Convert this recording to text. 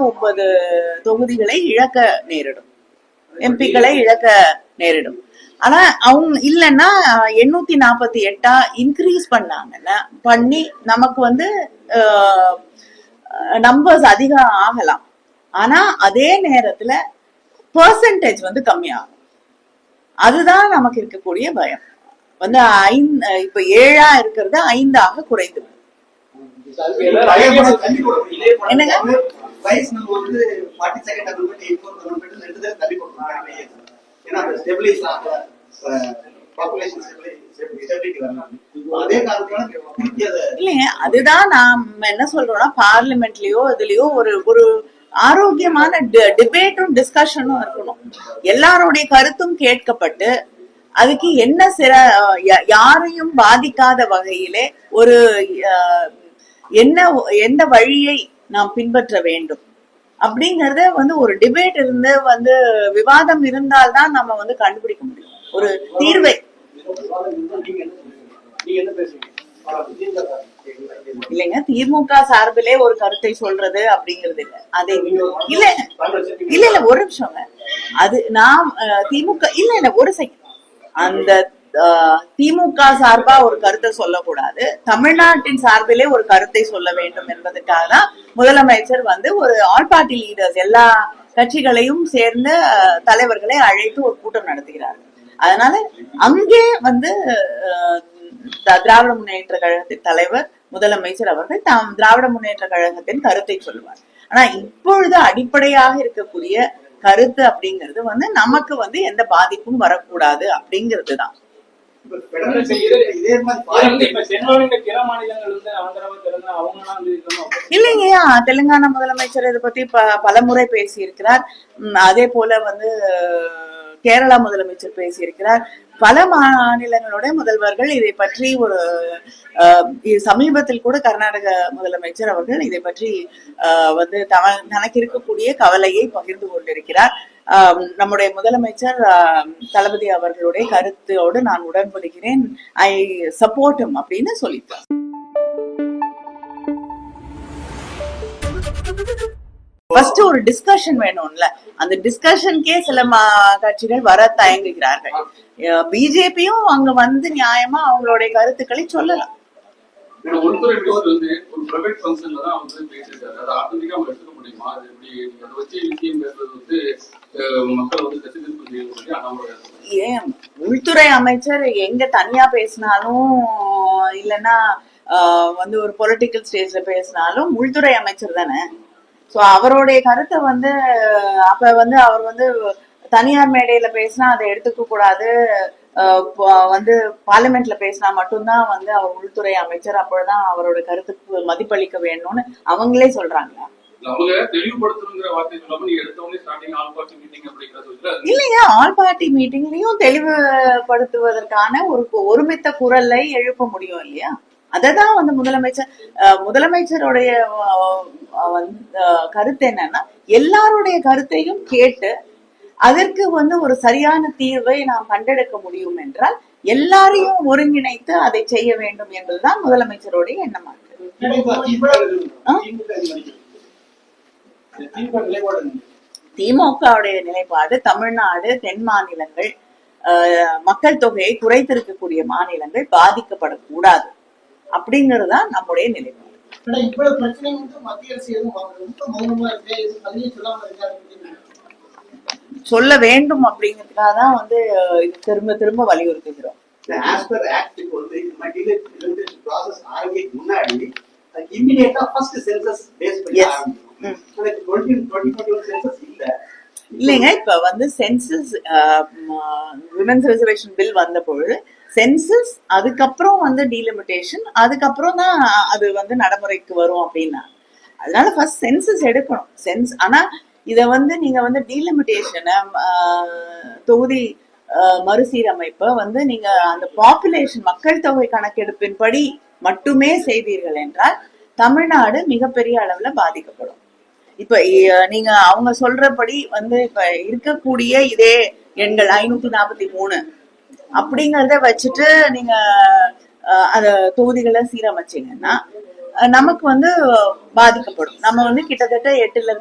9 தொகுதிகளை இழக்க நேரிடும், எம்பிக்களை இழக்க நேரிடும். ஆனா அவங்க இல்லைன்னா 848 இன்க்ரீஸ் பண்ணி நமக்கு நம்பர்ஸ் அதிகம் ஆகலாம். ஆனா அதே நேரத்துல பெர்சன்டேஜ் கம்மியாகும். அதுதான் நமக்கு இருக்கக்கூடிய பயம். இப்ப 7 இருக்கிறது 5 குறைந்து என்னங்க. இல்லைங்க, அதுதான் நாம் என்ன சொல்றோம்னா, பார்லிமெண்ட்லயோ இதுலயோ ஒரு ஆரோக்கியமான டிபேட்டும் டிஸ்கஷனும் இருக்கணும். எல்லாருடைய கருத்தும் கேட்கப்பட்டு அதுக்கு என்ன யாரையும் பாதிக்காத வகையிலே ஒரு எந்த வழியை நாம் பின்பற்ற வேண்டும் அப்படிங்கறத ஒரு டிபேட் இருந்து விவாதம் இருந்தால்தான் நம்ம கண்டுபிடிக்க முடியும் ஒரு தீர்வை. இல்லைங்க, திமுக சார்பிலே ஒரு கருத்தை சொல்றது அப்படிங்கிறது இல்ல. அதே இல்ல ஒரு நிமிஷம். அது நாம் திமுக இல்ல ஒரு செகண்ட். அந்த திமுக சார்பா ஒரு கருத்தை சொல்லக்கூடாது, தமிழ்நாட்டின் சார்பிலே ஒரு கருத்தை சொல்ல வேண்டும் என்பதற்காக தான் முதலமைச்சர் ஒரு ஆல் பார்ட்டி லீடர்ஸ் எல்லா கட்சிகளையும் சேர்ந்த தலைவர்களை அழைத்து ஒரு கூட்டம் நடத்துகிறார்கள். அதனால அங்கே திராவிட முன்னேற்ற கழகத்தின் தலைவர் முதலமைச்சர் அவர்கள் திராவிட முன்னேற்ற கழகத்தின் கருத்தை சொல்லுவார். ஆனா இப்பொழுது அடிப்படையாக இருக்கக்கூடிய கருத்து அப்படிங்கிறது நமக்கு எந்த பாதிப்பும் வரக்கூடாது அப்படிங்கிறது தான். இல்லைங்க, தெலுங்கானா முதலமைச்சர் இதை பத்தி பலமுறை பேசி இருக்கிறார். அதே போல கேரளா முதலமைச்சர் பேசியிருக்கிறார். பல மாநிலங்களோட முதல்வர்கள் இதை பற்றி சமீபத்தில் கூட கர்நாடக முதலமைச்சர் அவர்கள் இதை பற்றி தனக்கு இருக்கக்கூடிய கவலையை பகிர்ந்து கொண்டிருக்கிறார். நம்முடைய முதலமைச்சர் தளபதி அவர்களுடைய கருத்தோடு நான் உடன்படுகிறேன், ஐ சப்போர்ட் ஹிம் அப்படின்னு சொல்லிட்டார். ஃபர்ஸ்ட் ஒரு டிஸ்கஷன் வேணும்ல, அந்த டிஸ்கஷனுக்கே சில கட்சிகள் வர தயங்குகிறார்கள். பிஜேபியும் அங்க நியாயமா அவங்களுடைய கருத்துக்களை சொல்லலாம். ஏன் உள்துறை அமைச்சர் எங்க தனியா பேசினாலும் இல்லைன்னா ஒரு பொலிட்டிக்கல் ஸ்டேஜ்ல பேசினாலும் உள்துறை அமைச்சர் தானே. சோ அவருடைய கருத்தை அப்ப அவர் தனியார் மேடையில பேசினா அதை எடுத்துக்க கூடாது, பார்லிமெண்ட்ல பேசினா மட்டும்தான் அவர் உள்துறை அமைச்சர், அப்பதான் அவரோட கருத்துக்கு மதிப்பளிக்க வேணும்னு அவங்களே சொல்றாங்க. இல்லையா, ஆல் பார்ட்டி மீட்டிங்லயும் தெளிவுபடுத்துவதற்கான ஒரு ஒருமித்த குரலை எழுப்ப முடியும் இல்லையா. அததான் முதலமைச்சருடைய கருத்து என்னன்னா, எல்லாருடைய கருத்தையும் கேட்டு அதற்கு ஒரு சரியான தீர்வை நாம் கண்டெடுக்க முடியும் என்றால் எல்லாரையும் ஒருங்கிணைத்து அதை செய்ய வேண்டும் என்பதுதான் முதலமைச்சருடைய எண்ணமா இருக்கு. திமுகவுடைய நிலைப்பாடு தமிழ்நாடு, தென் மாநிலங்கள், மக்கள் தொகையை குறைத்திருக்கக்கூடிய மாநிலங்கள் பாதிக்கப்படக்கூடாது அப்படிங்கறதுதான் நம்முடைய நிலைப்பாடு. சொல்ல வேண்டும் அப்படிங்கிறதுக்காக தான் திரும்ப திரும்ப வலியுறுத்துகிறோம். இல்லைங்க, இப்ப சென்சஸ் விமென்ஸ் ரிசர்வேஷன் பில் வந்த பொழுது சென்சஸ், அதுக்கப்புறம் டீலிமிட்டேஷன், அதுக்கப்புறம் தான் அது நடைமுறைக்கு வரும் அப்படின்னா. அதனால ஃபர்ஸ்ட் சென்சஸ் எடுக்கணும். ஆனா இத நீங்க டீலிமிட்டேஷனை தொகுதி மறுசீரமைப்ப நீங்க அந்த பாப்புலேஷன் மக்கள் தொகை கணக்கெடுப்பின்படி மட்டுமே செய்தீர்கள் என்றால் தமிழ்நாடு மிகப்பெரிய அளவுல பாதிக்கப்படும். இப்ப நீங்க அவங்க சொல்றபடி இப்ப இருக்கக்கூடிய இதே எண்கள் 543 அப்படிங்கறத வச்சுட்டு நீங்க அத தொகுதிகளை சீரமைச்சீங்கன்னா நமக்கு பாதிக்கப்படும். நம்ம கிட்டத்தட்ட 8ல இருந்து